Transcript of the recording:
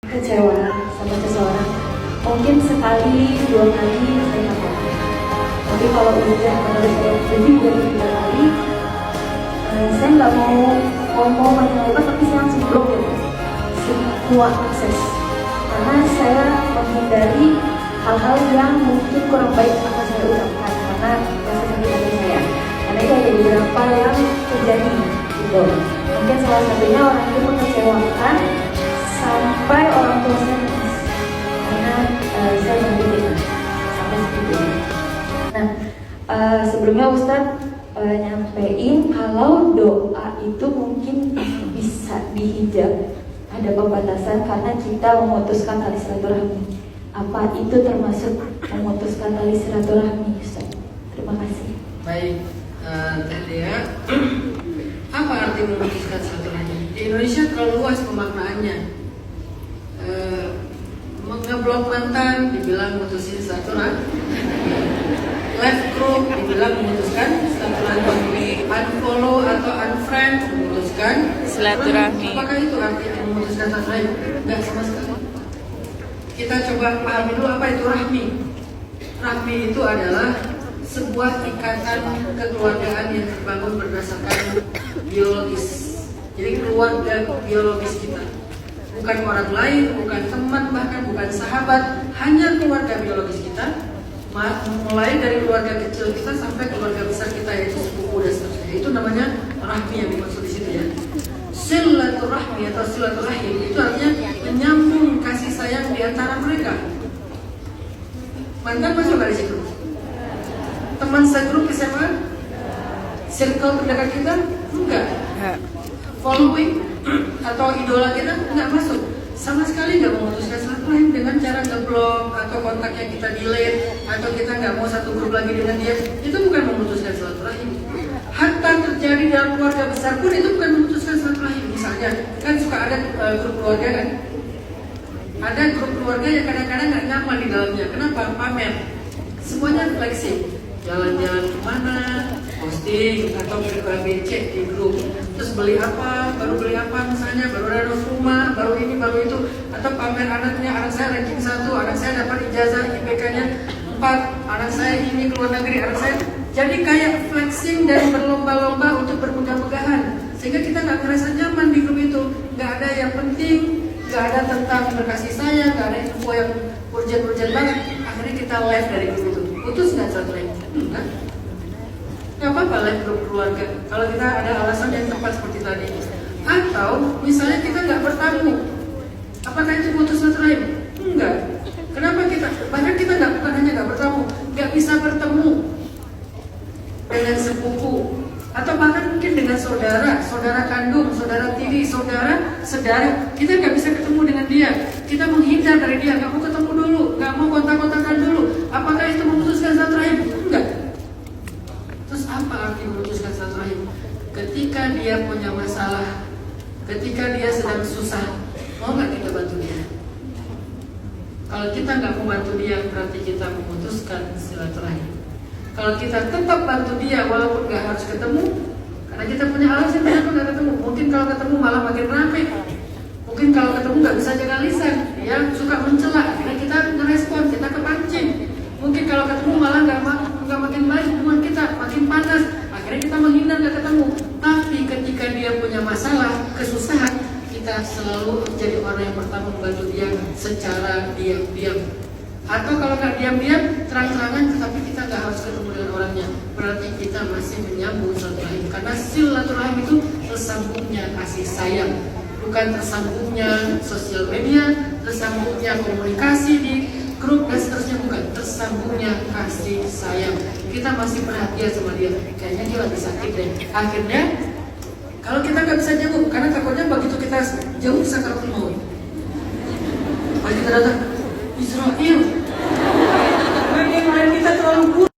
kecewa sama seseorang, mungkin sekali, dua kali saya nggak apa-apa. Tapi kalau udah lebih dari tiga kali, saya nggak mau mencoba, tapi saya langsung blok gitu, semua akses. Karena saya menghindari hal-hal yang mungkin kurang baik akan saya ucapkan karena rasa sakit hati saya. Karena itu ada beberapa yang terjadi gitu. Mungkin salah satunya orang itu mengecewakan sampai orang tua saya nangis karena saya mendidik sampai seperti itu. Nah, sebelumnya Ustadz nyampein kalau doa itu mungkin bisa dihijab, ada pembatasan karena kita memutuskan tali silaturahmi. Apa itu termasuk memutuskan tali silaturahmi, Ustaz? Terima kasih. Baik, Dea, apa arti memutuskan silaturahmi? Di Indonesia terlalu luas pemaknaannya. Ngeblok mantan dibilang memutuskan silaturahmi, left group dibilang memutuskan silaturahmi, unfollow atau unfriend memutuskan silaturahmi. Apakah itu artinya memutuskan silaturahmi? Enggak sama sekali. Kita coba pahami dulu apa itu rahmi. Rahmi itu adalah sebuah ikatan kekeluargaan yang terbangun berdasarkan biologis. Jadi keluarga biologis kita, bukan orang lain, bukan teman, bahkan bukan sahabat, hanya keluarga biologis kita. Mulai dari keluarga kecil kita sampai keluarga besar kita, yaitu sepupu dan seterusnya. Itu namanya rahmi yang dimaksud di situ ya. Silaturahmi atau silaturahim itu artinya menyambung kasih sayang di antara mereka. Mantan masuk dari situ. Teman segrup SMA, circle terdekat kita enggak. Following atau idola kita enggak masuk. Sama sekali nggak memutuskan silaturahim dengan cara ngeblok atau kontaknya kita delete atau kita nggak mau satu grup lagi dengan dia. Itu bukan memutuskan silaturahim. Hatta terjadi dalam keluarga besar pun itu bukan memutuskan silaturahim. Misalnya kan suka ada grup keluarga kan, ada grup keluarga yang kadang-kadang nggak nyaman di dalamnya. Kenapa? Pamer. Semuanya flexing, jalan-jalan kemana, posting atau BC di grup. Terus beli apa, baru beli apa misalnya, baru ada rumah, baru ini, baru itu, atau pamer anaknya, anak saya ranking 1, anak saya dapat ijazah IPK-nya 4, anak saya ini keluar negeri, anak saya. Jadi kayak flexing dan berlomba-lomba untuk bermegah-megahan, sehingga kita nggak merasa nyaman di grup itu. Nggak ada yang penting, nggak ada tentang berkasih sayang, nggak ada info yang urgent-urgent banget. Akhirnya kita left dari grup itu. Putus nggak silaturahim? Enggak. Nggak apa-apa live grup keluarga kalau kita ada alasan yang tepat seperti tadi. Atau misalnya kita nggak bertamu, apakah itu putus silaturahim? Enggak. Kenapa kita? Bahkan kita bukan hanya nggak bertamu, nggak bisa bertemu dengan sepupu atau bahkan mungkin dengan saudara, saudara kandung, saudara tiri, saudara kita nggak bisa ketemu dengan dia, kita menghindar dari dia, nggak mau ketemu dulu, nggak mau kontak-kontakan dulu. Apakah itu memutuskan silaturahim? Enggak. Terus apa arti memutuskan silaturahim? Ketika dia punya masalah, ketika dia sedang susah, mau nggak kita bantu dia? Kalau kita nggak mau bantu dia, berarti kita memutuskan silaturahim. Kalau kita tetap bantu dia walaupun nggak harus ketemu, karena kita punya alasan kenapa nggak ketemu. Mungkin kalau ketemu malah makin ramai. Mungkin kalau ketemu nggak bisa jaga lisan, dia suka mencela, akhirnya kita ngerespon, kita kepancing. Mungkin kalau ketemu malah nggak makin baik hubungan kita, makin panas, akhirnya kita menghindar nggak ketemu. Tapi ketika dia punya masalah, kesusahan, kita selalu jadi orang yang pertama membantu dia secara diam-diam. Atau kalau nggak diam-diam, terang-terangan, tetapi kita nggak harus ketemu dengan orangnya. Berarti kita masih menyambung silaturahim. Karena silaturahim itu tersambungnya kasih sayang, bukan tersambungnya sosial media, tersambungnya komunikasi di grup dan seterusnya, bukan. Tersambungnya kasih sayang. Kita masih perhatian sama dia. Kayaknya dia lagi sakit deh. Akhirnya kalau kita nggak bisa jenguk, karena takutnya begitu kita jauh sakaratul maut. Pas kita datang Israel, bagaimana kita terlalu